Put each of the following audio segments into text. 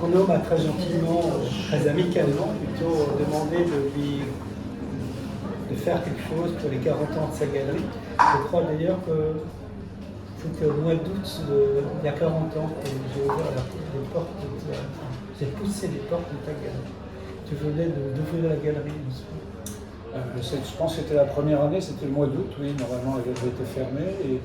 Arnaud m'a très gentiment, très amicalement plutôt, demandé de faire quelque chose pour les 40 ans de sa galerie. Je crois d'ailleurs que c'était au mois d'août il y a 40 ans que j'ai ouvert les portes j'ai poussé les portes de ta galerie. Tu venais d'ouvrir la galerie, n'est-ce pas? Je pense que c'était la première année, c'était le mois d'août, oui, normalement la galerie était fermée et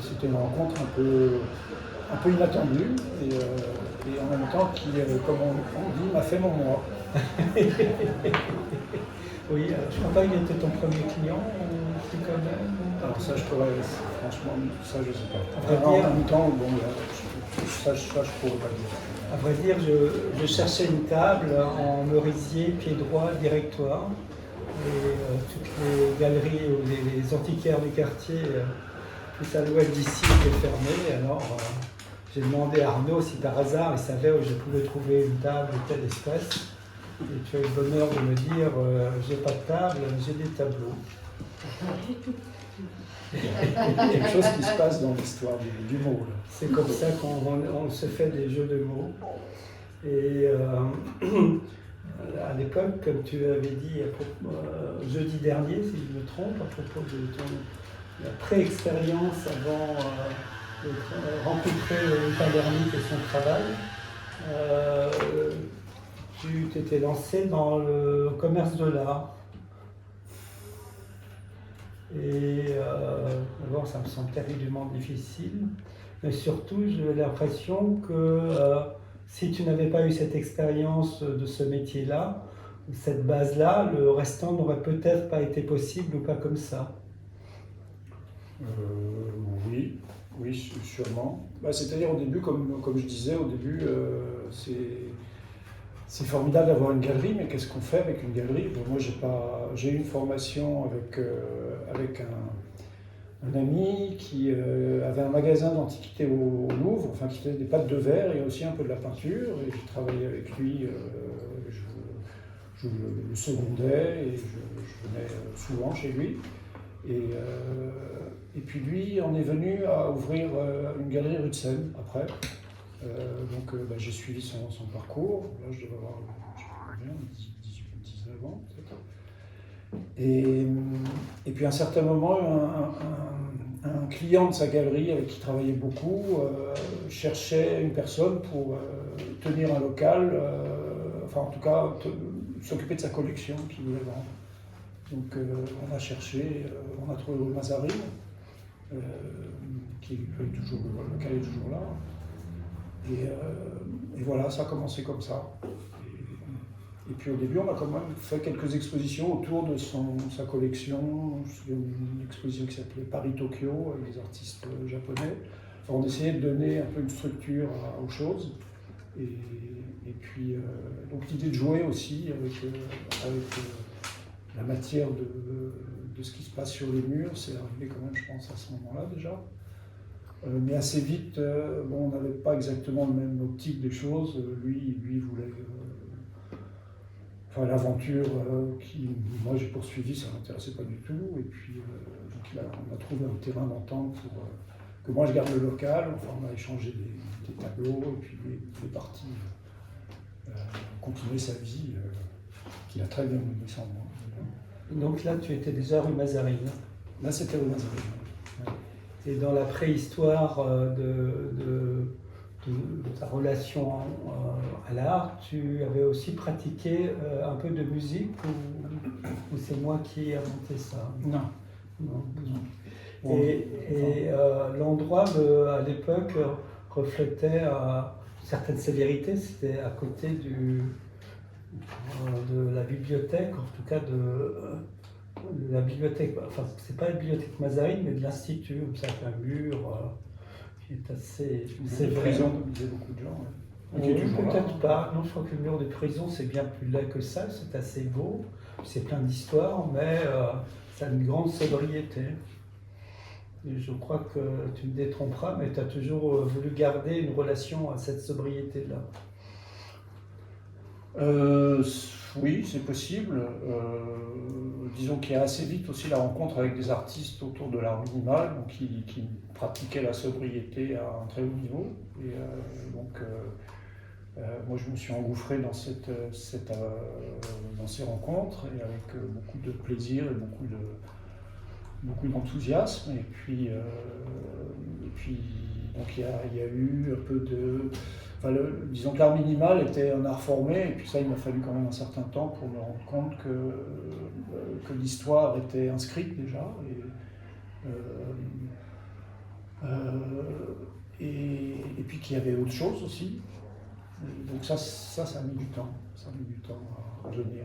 c'était une rencontre un peu inattendue et en même temps qui, comme on dit, m'a fait mon mois. Oui, je crois pas qu'il était ton premier client, tu connais. Alors ça, je pourrais, franchement, ça je sais pas. À vrai dire, En même temps, bon, ça je pourrais pas dire. À vrai dire, je cherchais une table en merisier, pied droit, directoire. Et toutes les galeries ou les antiquaires du quartier, plus à l'ouest d'ici, étaient fermées. Alors j'ai demandé à Arnaud si par hasard il savait où je pouvais trouver une table de telle espèce. Et tu as eu le bonheur de me dire j'ai pas de table, j'ai des tableaux. Quelque chose qui se passe dans l'histoire du mot. C'est comme ça qu'on se fait des jeux de mots. Et à l'époque, comme tu avais dit jeudi dernier, si je me trompe, à propos de la pré-expérience avant de rencontrer Padernick et son travail, tu t'étais lancé dans le commerce de l'art. Et d'abord, ça me semble terriblement difficile, mais surtout, j'ai l'impression que si tu n'avais pas eu cette expérience de ce métier-là, cette base-là, le restant n'aurait peut-être pas été possible ou pas comme ça. Oui, sûrement. C'est-à-dire au début, comme je disais, au début, c'est formidable d'avoir une galerie, mais qu'est-ce qu'on fait avec une galerie? Moi, j'ai eu une formation avec un ami qui avait un magasin d'antiquités au Louvre, enfin qui faisait des pâtes de verre et aussi un peu de la peinture. Et j'ai travaillé avec lui, je le secondais et je venais souvent chez lui. Et puis lui en est venu à ouvrir une galerie rue de Seine après. J'ai suivi son parcours. Là, je devais avoir, je sais pas combien, 19 ans peut-être. Et puis à un certain moment, un client de sa galerie avec qui il travaillait beaucoup cherchait une personne pour tenir un local, enfin en tout cas s'occuper de sa collection qu'il voulait vendre. Donc on a cherché, on a trouvé rue Mazarine, qui est toujours, le local est toujours là. Et voilà, ça a commencé comme ça. Et puis au début, on a quand même fait quelques expositions autour de sa collection. Une exposition qui s'appelait Paris-Tokyo, avec des artistes japonais. Enfin, on essayait de donner un peu une structure aux choses. Et puis, donc l'idée de jouer aussi avec la matière de ce qui se passe sur les murs, c'est arrivé quand même, je pense, à ce moment-là déjà. Mais assez vite, on n'avait pas exactement le même optique des choses. Lui voulait l'aventure qui, moi, j'ai poursuivi, ça ne m'intéressait pas du tout. Et puis, donc on a trouvé un terrain d'entente pour que moi je garde le local. Enfin, on a échangé des tableaux et puis il est parti continuer sa vie, qu'il a très bien menée sans moi. Donc là, tu étais déjà rue Mazarine. Là, c'était rue Mazarine. Ouais. Et dans la préhistoire de ta relation à l'art, tu avais aussi pratiqué un peu de musique ou c'est moi qui ai inventé ça? Non. Et l'endroit à l'époque reflétait certaines sévérités, c'était à côté de la bibliothèque, en tout cas de la bibliothèque, enfin c'est pas la bibliothèque Mazarine, mais de l'Institut, comme ça, avec un mur qui est assez sévère. Prison, comme disaient beaucoup de gens. Oui, peut-être pas. Non, je crois que le mur de prison, c'est bien plus laid que ça, c'est assez beau, c'est plein d'histoires, mais ça a une grande sobriété. Et je crois que tu me détromperas, mais tu as toujours voulu garder une relation à cette sobriété-là. Oui, c'est possible. Disons qu'il y a assez vite aussi la rencontre avec des artistes autour de l'art minimal, donc qui pratiquaient la sobriété à un très haut niveau. Et moi je me suis engouffré dans dans ces rencontres et avec beaucoup de plaisir et beaucoup d'enthousiasme. Et puis donc il y a eu un peu de... Enfin, disons que l'art minimal était un art formé, et puis ça, il m'a fallu quand même un certain temps pour me rendre compte que l'histoire était inscrite déjà. Et puis qu'il y avait autre chose aussi. Et donc ça a mis du temps. Ça a mis du temps à venir.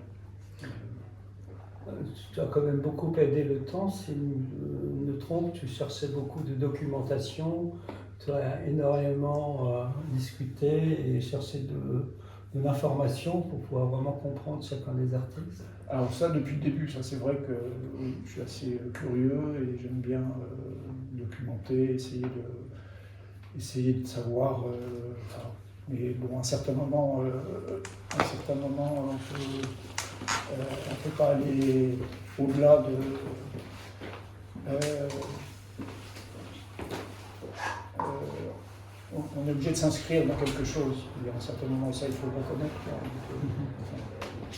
Tu as quand même beaucoup aidé le temps, si je me trompe, tu cherchais beaucoup de documentation, tu as énormément discuté et cherché de l'information pour pouvoir vraiment comprendre chacun des artistes. Alors ça, depuis le début, ça c'est vrai que oui, je suis assez curieux et j'aime bien documenter, essayer de savoir. Mais bon, à un certain moment, on ne peut pas aller au-delà de... on est obligé de s'inscrire dans quelque chose. Il y a un certain moment, ça il faut le reconnaître.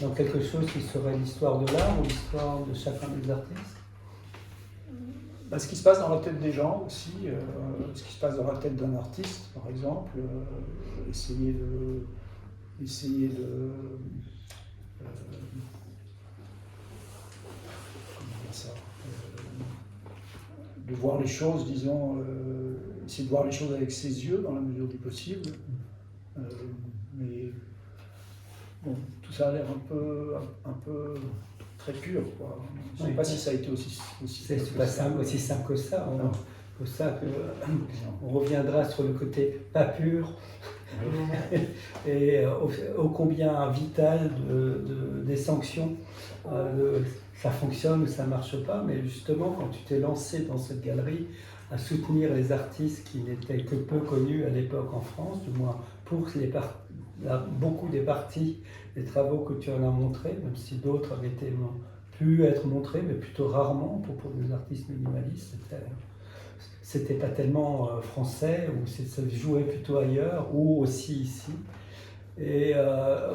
Dans quelque chose qui serait l'histoire de l'art ou l'histoire de chacun des artistes? Ce qui se passe dans la tête des gens aussi, ce qui se passe dans la tête d'un artiste, par exemple, essayer de comment dire ça, de voir les choses, disons, essayer de voir les choses avec ses yeux dans la mesure du possible. Mais bon, tout ça a l'air un peu très pur, quoi. Je ne sais pas si ça a été aussi c'est pas simple, aussi simple que ça. Pour ça on reviendra sur le côté pas pur et ô combien vital des sanctions. Ça fonctionne ou ça marche pas, mais justement quand tu t'es lancé dans cette galerie à soutenir les artistes qui n'étaient que peu connus à l'époque en France, du moins pour beaucoup des parties des travaux que tu en as montrés, même si d'autres avaient pu être montrés, mais plutôt rarement pour des artistes minimalistes. C'était pas tellement français, ou ça se jouait plutôt ailleurs, ou aussi ici. Et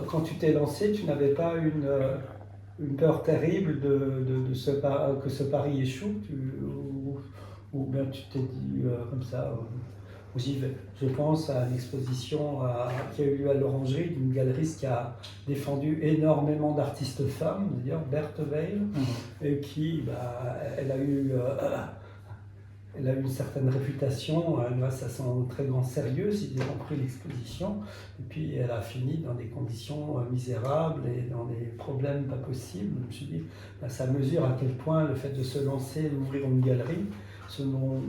quand tu t'es lancé, tu n'avais pas une peur terrible que ce pari échoue, ou bien tu t'es dit comme ça, j'y vais. Je pense à une exposition qui a eu lieu à l'Orangerie d'une galeriste qui a défendu énormément d'artistes femmes, d'ailleurs Berthe Weil, et qui, elle a eu une certaine réputation grâce à son très grand sérieux, si j'ai compris l'exposition, et puis elle a fini dans des conditions misérables et dans des problèmes pas possibles. Je me suis dit, ça mesure à quel point le fait de se lancer, d'ouvrir une galerie, ce dont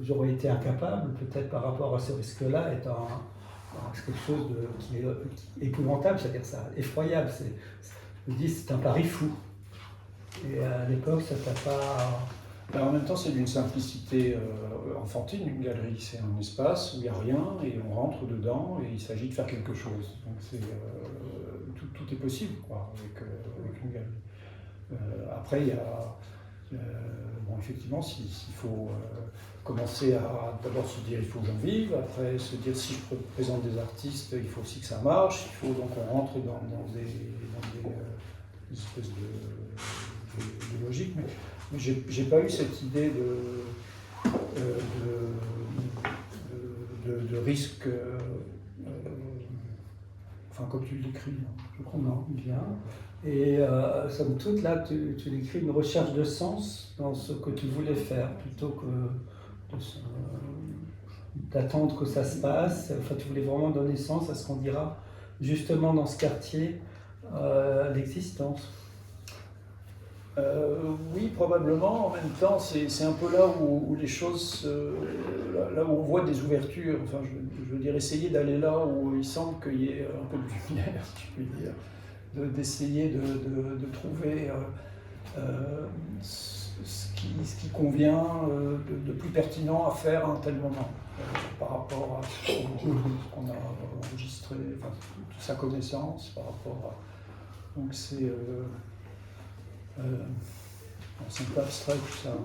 j'aurais été incapable, peut-être par rapport à ce risque-là, est quelque chose qui est épouvantable, c'est-à-dire ça, effroyable. Je me dis, c'est un pari fou. Et à l'époque, ça t'a pas... En même temps, c'est d'une simplicité enfantine, une galerie. C'est un espace où il n'y a rien et on rentre dedans et il s'agit de faire quelque chose. Donc tout est possible, quoi, avec une galerie. Après, il y a... bon, effectivement, s'il faut commencer à d'abord se dire il faut que j'en vive, après se dire si je présente des artistes, il faut aussi que ça marche, il faut donc on rentre dans des espèces de logique. Mais j'ai pas eu cette idée de risque, enfin comme tu le décris. Je crois non, bien. Et somme toute, là, tu décris une recherche de sens dans ce que tu voulais faire, plutôt que d'attendre que ça se passe. Enfin, tu voulais vraiment donner sens à ce qu'on dira justement dans ce quartier, l'existence. Oui, probablement. En même temps, c'est un peu là où les choses, là où on voit des ouvertures. Enfin, je veux dire, essayer d'aller là où il semble qu'il y ait un peu de lumière, si je puis dire, d'essayer de trouver ce qui convient de plus pertinent à faire à un tel moment, par rapport à ce qu'on a enregistré, enfin, toute sa connaissance, par rapport à... Donc c'est un peu abstrait tout ça.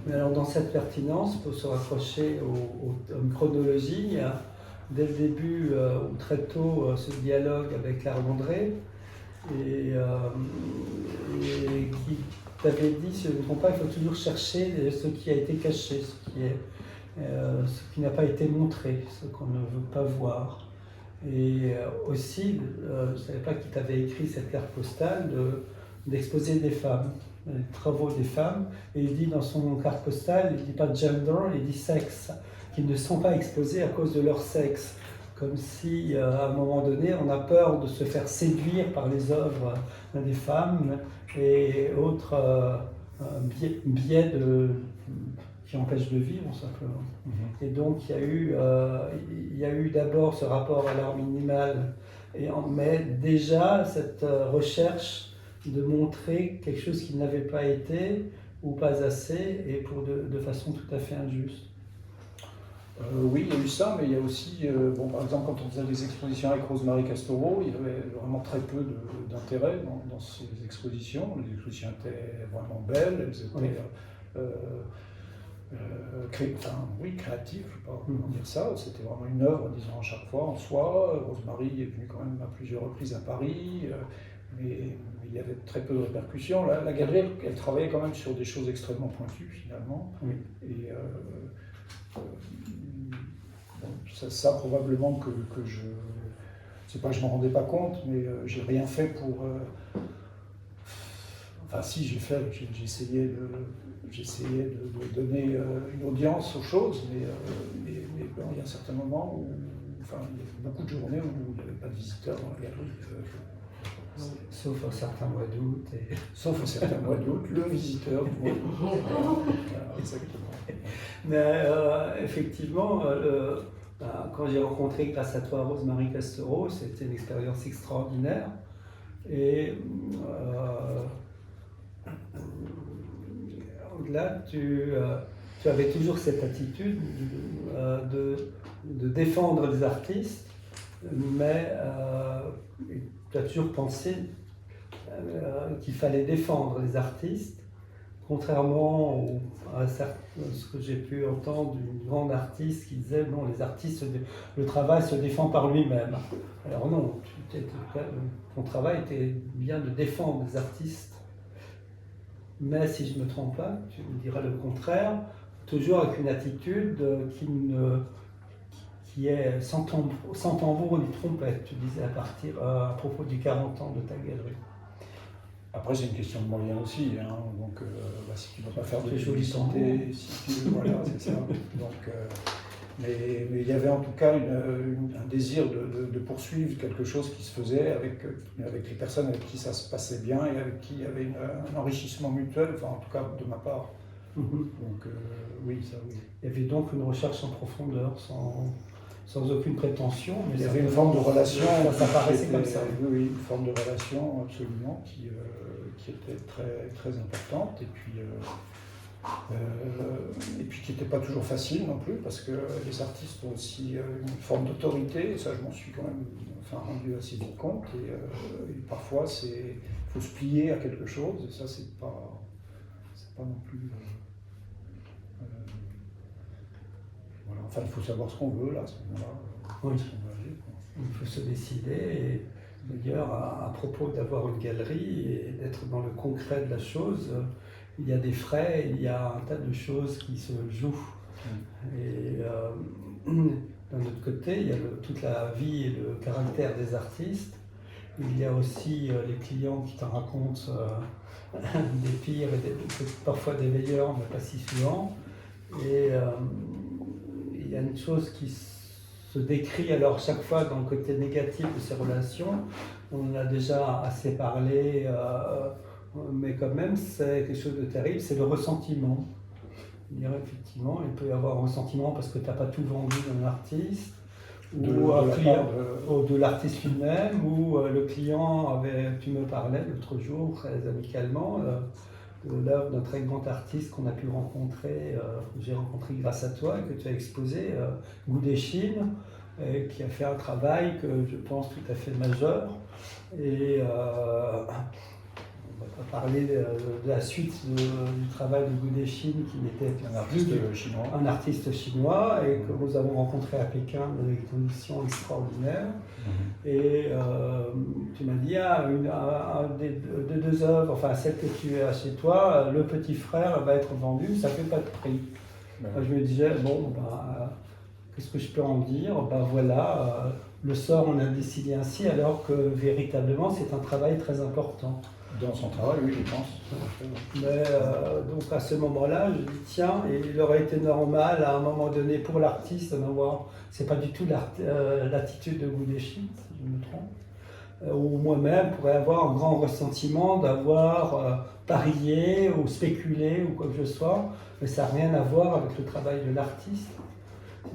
Mais alors dans cette pertinence, pour se rapprocher à une chronologie, dès le début, ou très tôt, ce dialogue avec Larlandré, et qui t'avait dit, si je ne me trompe pas, il faut toujours chercher ce qui a été caché, ce qui n'a pas été montré, ce qu'on ne veut pas voir. Et aussi, je ne savais pas qui t'avait écrit cette carte postale, d'exposer des femmes, les travaux des femmes. Et il dit dans son carte postale, il ne dit pas gender, il dit sexe, qu'ils ne sont pas exposés à cause de leur sexe. Comme si, à un moment donné, on a peur de se faire séduire par les œuvres des femmes et autres biais qui empêchent de vivre, simplement. Et donc, il y a eu d'abord ce rapport à l'art minimal, mais déjà cette recherche de montrer quelque chose qui n'avait pas été ou pas assez, et de façon tout à fait injuste. Oui, il y a eu ça, mais il y a aussi, par exemple, quand on faisait des expositions avec Rosemary Castoro, il y avait vraiment très peu d'intérêt dans ces expositions. Les expositions étaient vraiment belles, elles étaient créatives, je ne sais pas comment dire ça. C'était vraiment une œuvre, disons, à chaque fois en soi. Rosemary est venue quand même à plusieurs reprises à Paris, mais il y avait très peu de répercussions. La galerie, elle travaillait quand même sur des choses extrêmement pointues, finalement. Oui. Et, ça probablement que je sais pas, je m'en rendais pas compte, mais j'ai rien fait pour. Enfin, si j'essayais de donner une audience aux choses, mais bon, il y a un certain moment où, enfin, il y a beaucoup de journées où il n'y avait pas de visiteurs dans la galerie. Sauf un certain mois d'août. Sauf un certain mois d'août, le visiteur du mois d'août. Exactement. Mais effectivement, quand j'ai rencontré grâce à toi Rosemary Castoro, c'était une expérience extraordinaire. Et au-delà, tu avais toujours cette attitude de défendre les artistes, mais tu as toujours pensé qu'il fallait défendre les artistes, contrairement à ce que j'ai pu entendre d'une grande artiste qui disait non, les artistes, le travail se défend par lui-même. Alors non, ton travail était bien de défendre les artistes, mais si je ne me trompe pas, tu me diras le contraire, toujours avec une attitude qui est sans tambour ni trompette, tu disais à propos du 40 ans de ta galerie. Après, c'est une question de moyens aussi, hein. Donc si tu ne vas pas faire de publicité, voilà, c'est ça. Donc, mais il y avait en tout cas un désir de poursuivre quelque chose qui se faisait avec les personnes avec qui ça se passait bien et avec qui il y avait un enrichissement mutuel, enfin en tout cas de ma part. Donc oui, ça oui. Il y avait donc une recherche en profondeur, sans aucune prétention. Mais il y avait une forme de relation, ça paraissait comme ça. Oui, une forme de relation absolument qui était très, très importante et puis qui n'était pas toujours facile non plus parce que les artistes ont aussi une forme d'autorité et ça je m'en suis quand même rendu assez vite compte et parfois il faut se plier à quelque chose et ça c'est pas non plus voilà. Enfin il faut savoir ce qu'on veut là à ce moment-là. Oui. Il faut se décider. Et d'ailleurs, à propos d'avoir une galerie et d'être dans le concret de la chose, il y a des frais, il y a un tas de choses qui se jouent. Et d'un autre côté, il y a toute la vie et le caractère des artistes. Il y a aussi les clients qui t'en racontent des pires et parfois des meilleurs, mais pas si souvent. Et il y a une chose qui se décrit alors chaque fois dans le côté négatif de ces relations. On en a déjà assez parlé, mais quand même c'est quelque chose de terrible, c'est le ressentiment. Effectivement, il peut y avoir un ressentiment parce que tu n'as pas tout vendu d'un artiste, ou de l'artiste lui-même, ou le client tu me parlais l'autre jour très amicalement, de l'œuvre d'un très grand artiste qu'on a pu rencontrer, que j'ai rencontré grâce à toi et que tu as exposé, Goudet Chine, qui a fait un travail que je pense tout à fait majeur. Et on va pas parler de la suite du travail de Gu Desheng, qui n'était Un artiste chinois. Un artiste chinois, et que nous avons rencontré à Pékin dans des conditions extraordinaires. Et tu m'as dit, de deux œuvres, enfin celle que tu as chez toi, Le Petit Frère va être vendue, ça ne fait pas de prix. Je me disais, bon, qu'est-ce que je peux en dire? Voilà, le sort en a décidé ainsi, alors que véritablement c'est un travail très important. Dans son travail, oui, je pense. Mais donc à ce moment-là, je dis tiens, il aurait été normal à un moment donné pour l'artiste d'avoir, c'est pas du tout l'attitude de Gu Desheng, si je me trompe, ou moi-même pourrais avoir un grand ressentiment d'avoir parié ou spéculé ou quoi que ce soit, mais ça n'a rien à voir avec le travail de l'artiste.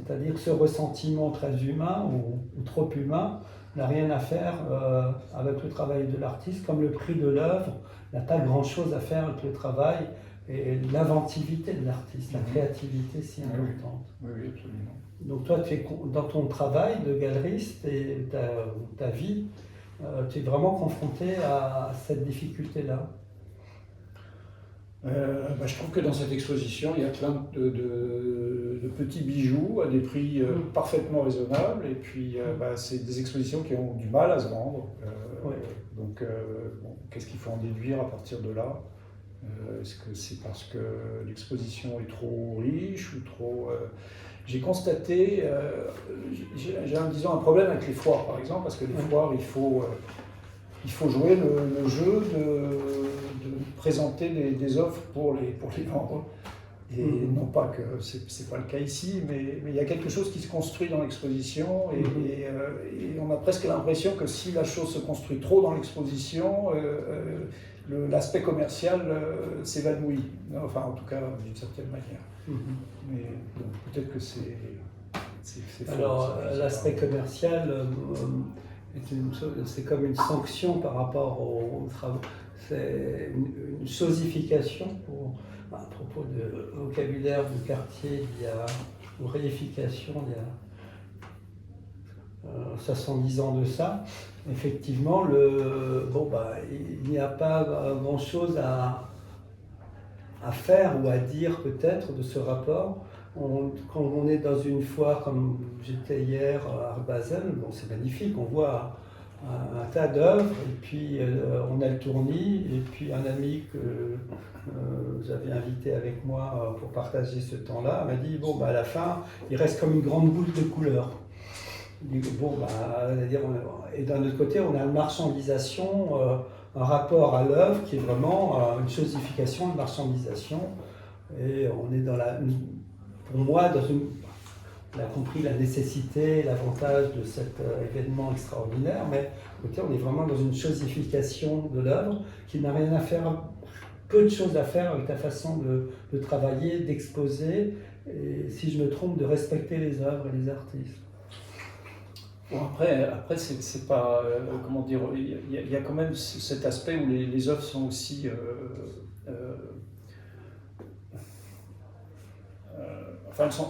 C'est-à-dire que ce ressentiment très humain ou trop humain n'a rien à faire avec le travail de l'artiste, comme le prix de l'œuvre n'a pas grand-chose à faire avec le travail et l'inventivité de l'artiste, la créativité si importante. Oui, absolument. Donc toi, dans ton travail de galeriste et ta vie, tu es vraiment confronté à cette difficulté-là. Je trouve que dans cette exposition, il y a plein de petits bijoux à des prix parfaitement raisonnables. Et puis, c'est des expositions qui ont du mal à se vendre. Donc, qu'est-ce qu'il faut en déduire à partir de là? Est-ce que c'est parce que l'exposition est trop riche ou trop... J'ai constaté, disons, un problème avec les foires, par exemple, parce que les foires, il faut jouer le jeu de présenter des offres pour les vendre. Et non pas que c'est pas le cas ici, mais il y a quelque chose qui se construit dans l'exposition et on a presque l'impression que si la chose se construit trop dans l'exposition, l'aspect commercial s'évanouit. Enfin, en tout cas, d'une certaine manière. Mais peut-être que c'est faux. Alors, l'aspect commercial, c'est comme une sanction par rapport aux travaux. C'est une chosification à propos de vocabulaire du quartier, il y a une réification il y a 70 ans de ça. Effectivement, il n'y a pas grand-chose à faire ou à dire peut-être de ce rapport. Quand on est dans une foire comme j'étais hier à Art Basel, c'est magnifique, on voit un tas d'œuvres, et puis on a le tournis, et puis un ami que j'avais invité avec moi pour partager ce temps-là m'a dit à la fin, il reste comme une grande boule de couleurs. Et d'un autre côté, on a une marchandisation, un rapport à l'œuvre qui est vraiment une chosification, une marchandisation, et on est pour moi, on a compris la nécessité, l'avantage de cet événement extraordinaire, mais on est vraiment dans une chosification de l'œuvre qui n'a rien à faire, peu de choses à faire avec ta façon de travailler, d'exposer, et si je me trompe, de respecter les œuvres et les artistes. Bon, après c'est pas, comment dire, il y a quand même cet aspect où les œuvres sont aussi...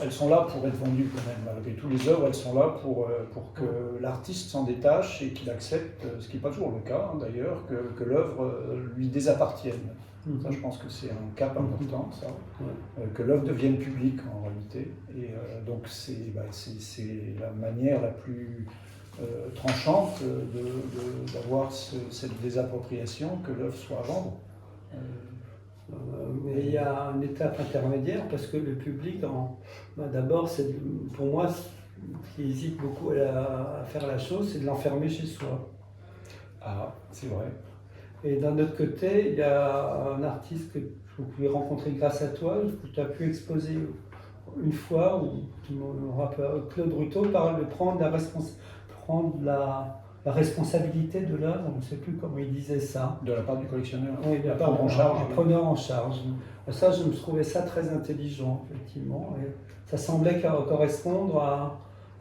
elles sont là pour être vendues quand même, malgré tout. Les œuvres, elles sont là pour que l'artiste s'en détache et qu'il accepte, ce qui n'est pas toujours le cas d'ailleurs, que l'œuvre lui désappartienne. Ça, je pense que c'est un cap important, ça, que l'œuvre devienne publique en réalité. Et donc c'est la manière la plus tranchante d'avoir cette désappropriation, que l'œuvre soit à vendre. Mais il y a une étape intermédiaire parce que le public, d'abord, pour moi, ce qui hésite beaucoup à faire la chose, c'est de l'enfermer chez soi. Ah, c'est vrai. Et d'un autre côté, il y a un artiste que vous pouvez rencontrer grâce à toi, que tu as pu exposer une fois, où Claude Ruteau parle de prendre la responsabilité de l'œuvre, on ne sait plus comment il disait ça. De la part du collectionneur. Oui, de la part du preneur en charge. Ça, je me trouvais ça très intelligent, effectivement. Et ça semblait correspondre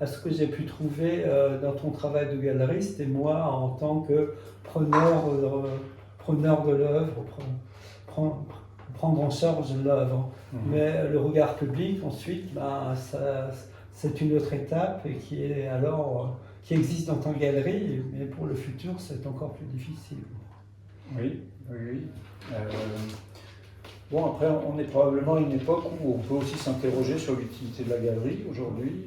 à ce que j'ai pu trouver dans ton travail de galeriste et moi en tant que preneur de l'œuvre, prendre en charge l'œuvre. Mais le regard public, ensuite, c'est une autre étape et qui existe dans ta galerie, mais pour le futur, c'est encore plus difficile. Oui, oui, oui. Bon, après, on est probablement à une époque où on peut aussi s'interroger sur l'utilité de la galerie aujourd'hui.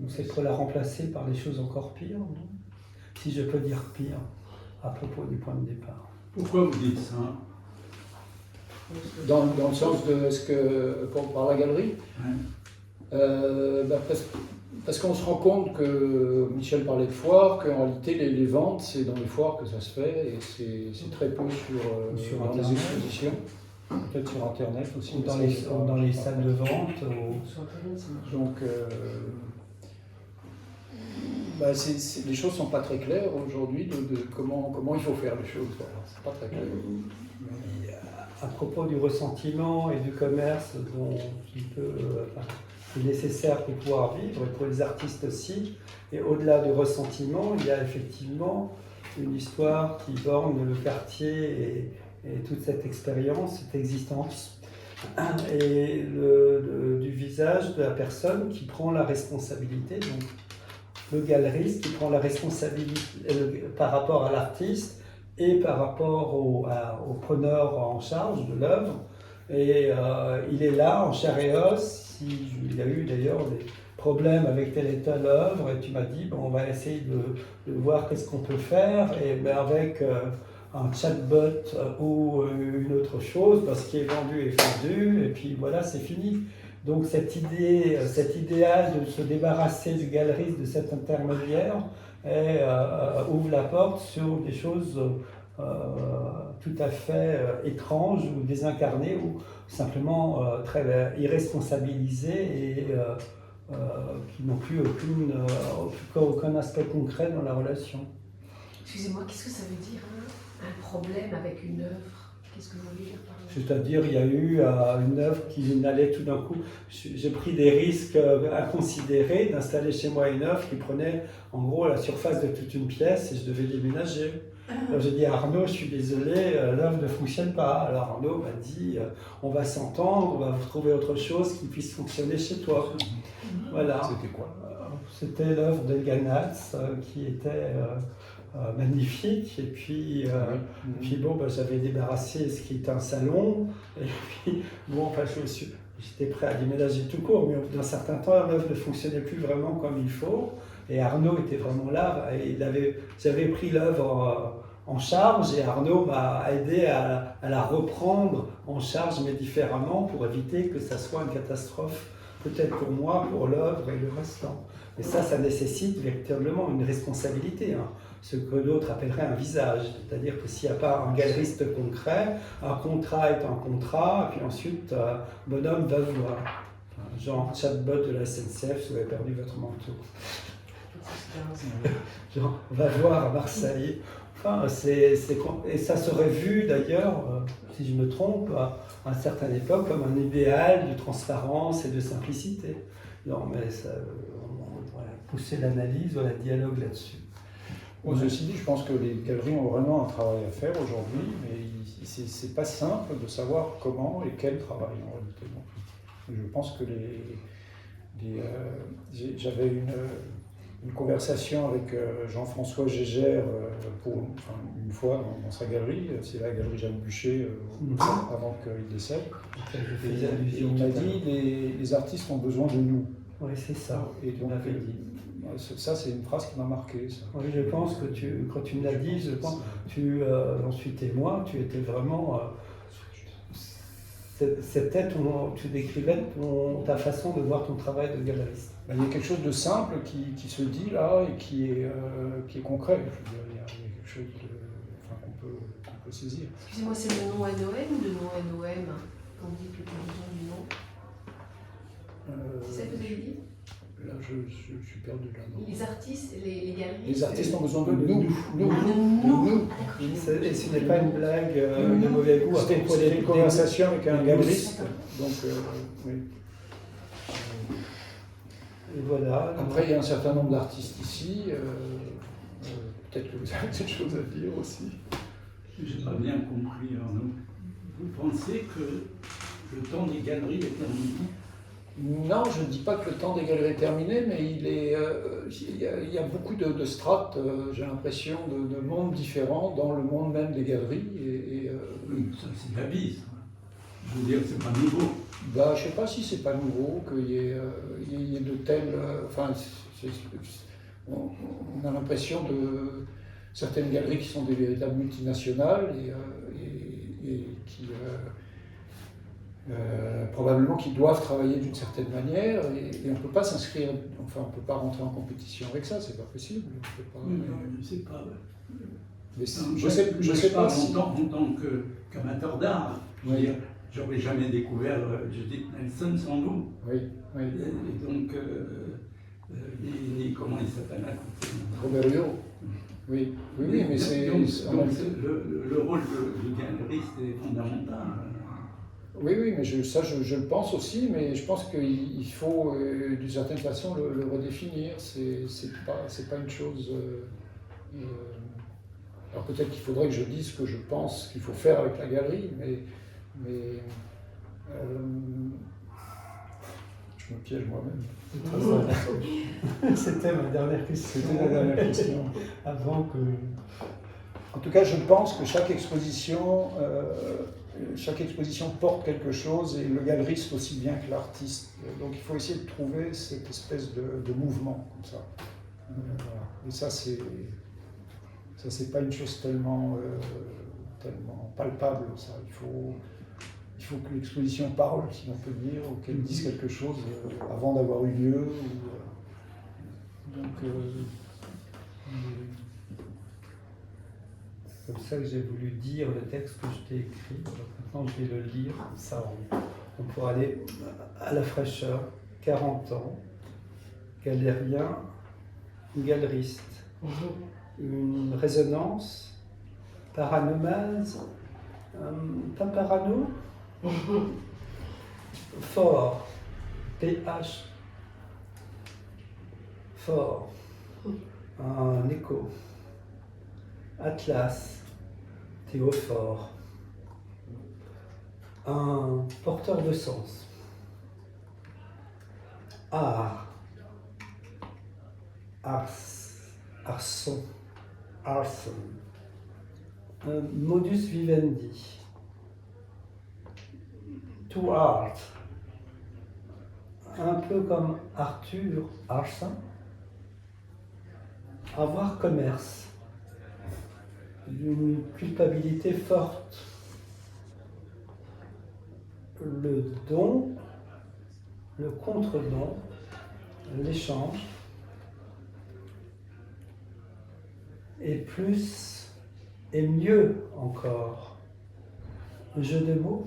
C'est pour la remplacer par des choses encore pires, non? Si je peux dire pire, à propos du point de départ. Pourquoi vous dites ça? Dans le sens de, est-ce que, par la galerie, parce qu'on se rend compte que, Michel parlait de foires, qu'en réalité les ventes, c'est dans les foires que ça se fait, et c'est très peu sur dans les expositions, peut-être sur Internet aussi. Ou dans les salles de vente. Donc, les choses ne sont pas très claires aujourd'hui de comment il faut faire les choses. Voilà, c'est pas très clair. À propos du ressentiment et du commerce dont est nécessaire pour pouvoir vivre, et pour les artistes aussi, et au-delà du ressentiment, il y a effectivement une histoire qui borne le quartier et toute cette expérience, cette existence, et du visage de la personne qui prend la responsabilité, donc le galeriste qui prend la responsabilité par rapport à l'artiste et par rapport au preneur en charge de l'œuvre. Et il est là en chair et os. Il y a eu d'ailleurs des problèmes avec telle et telle œuvre, et tu m'as dit bon, on va essayer de voir qu'est-ce qu'on peut faire, et ben avec un chatbot ou une autre chose, ce qui est vendu est vendu, et puis voilà, c'est fini. Donc cet idéal de se débarrasser du galeriste, de cet intermédiaire, ouvre la porte sur des choses tout à fait étranges ou désincarnées ou simplement très irresponsabilisées et qui n'ont plus aucun aspect concret dans la relation. Excusez-moi, qu'est-ce que ça veut dire un problème avec une œuvre? Qu'est-ce que vous voulez dire par là? C'est-à-dire, il y a eu une œuvre qui n'allait tout d'un coup. J'ai pris des risques inconsidérés d'installer chez moi une œuvre qui prenait en gros la surface de toute une pièce et je devais déménager. Alors j'ai dit à Arnaud, je suis désolé, l'œuvre ne fonctionne pas. Alors Arnaud m'a dit, on va s'entendre, on va trouver autre chose qui puisse fonctionner chez toi. Voilà. C'était quoi? C'était l'œuvre de Ganatz qui était magnifique. Et puis, bon, j'avais débarrassé ce qui était un salon. Et puis, bon, j'étais prêt à déménager tout court, mais au bout d'un certain temps, l'œuvre ne fonctionnait plus vraiment comme il faut. Et Arnaud était vraiment là. Et j'avais pris l'œuvre en charge et Arnaud m'a aidé à la reprendre en charge, mais différemment, pour éviter que ça soit une catastrophe, peut-être pour moi, pour l'œuvre et le restant. Et ça nécessite véritablement une responsabilité, hein. Ce que d'autres appelleraient un visage. C'est-à-dire que s'il n'y a pas un galeriste concret, un contrat est un contrat, et puis ensuite, bonhomme va voir. Genre, chatbot de la SNCF, vous avez perdu votre manteau. Genre, va voir à Marseille. Enfin, et ça serait vu d'ailleurs, si je me trompe, à une certaine époque, comme un idéal de transparence et de simplicité. Non, mais on va pousser l'analyse ou le dialogue là-dessus. Bon, ceci dit, je pense que les galeries ont vraiment un travail à faire aujourd'hui, mais c'est pas simple de savoir comment et quel travail en réalité non plus. Je pense que j'avais une conversation avec Jean-François Gégère une fois dans sa galerie, c'est la galerie Jeanne Bûcher avant qu'il décède. Et il m'a dit les artistes ont besoin de nous. Oui, c'est ça. Et donc, ça, c'est une phrase qui m'a marqué. Ça. Oui, je pense que quand tu me l'as dit, j'en suis témoin, tu étais vraiment. Tu décrivais ta façon de voir ton travail de galeriste. Il y a quelque chose de simple qui se dit là et qui est concret. Je veux dire, il y a quelque chose qu'on peut saisir. Excusez-moi, c'est le nom NOM ou le nom NOM quand vous dites que tu as besoin du nom? C'est ça que vous avez dit? Là, je suis perdu là. Non. Les artistes, les galeries. Les artistes ont besoin de nous. Et ce n'est pas une blague de mauvais goût. C'était une conversation avec un galeriste. Donc, oui. Et voilà. Après, il y a un certain nombre d'artistes ici. Peut-être que vous avez des choses à dire aussi. Je n'ai pas bien compris, Arnaud. Vous pensez que le temps des galeries est terminé? Non, je ne dis pas que le temps des galeries est terminé, mais il y a beaucoup de strates, j'ai l'impression, de mondes différents dans le monde même des galeries. Oui, ça c'est la vie, ça. Je veux dire, c'est pas nouveau. Bah, je ne sais pas si c'est pas nouveau, qu'il y ait de telles... on a l'impression de certaines galeries qui sont des véritables multinationales et qui... probablement qu'ils doivent travailler d'une certaine manière et on ne peut pas s'inscrire, enfin on ne peut pas rentrer en compétition avec ça, c'est pas possible. On peut pas, Oui, mais je sais pas. mais Je sais pas si... en tant qu'amateur d'art. Oui. J'aurais jamais découvert Judith Nelson sans vous. Oui, oui. Et donc, comment il s'appelle là? Robert Huot. Oui, oui, oui, mais c'est... Donc, le rôle de galeriste est fondamental. Oui, oui, mais je le pense aussi, mais je pense qu'il faut, d'une certaine façon, le redéfinir. C'est pas une chose... alors peut-être qu'il faudrait que je dise ce que je pense qu'il faut faire avec la galerie, mais je me piège moi-même. C'était ma dernière question. C'était la dernière question. Avant que... En tout cas, je pense que chaque exposition porte quelque chose, et le galeriste aussi bien que l'artiste. Donc il faut essayer de trouver cette espèce de mouvement comme ça. Voilà. Et ça, c'est pas une chose tellement palpable. Ça. Il faut que l'exposition parle, si l'on peut dire, ou qu'elle dise quelque chose avant d'avoir eu lieu. Comme ça que j'ai voulu dire le texte que je t'ai écrit. Donc maintenant, je vais le lire. Comme ça, on pourra aller à la fraîcheur. 40 ans, galérien, galeriste. Une résonance paranomase, pas parano, fort, PH, fort, un écho, Atlas, Théophore, un porteur de sens, art, arson, modus vivendi, to art, un peu comme Arthur Arson, avoir commerce, d'une culpabilité forte, le don, le contre-don, l'échange, et plus et mieux encore. Un jeu de mots.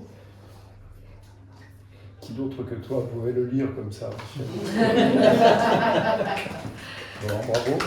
Qui d'autre que toi pouvait le lire comme ça? Bon, bravo.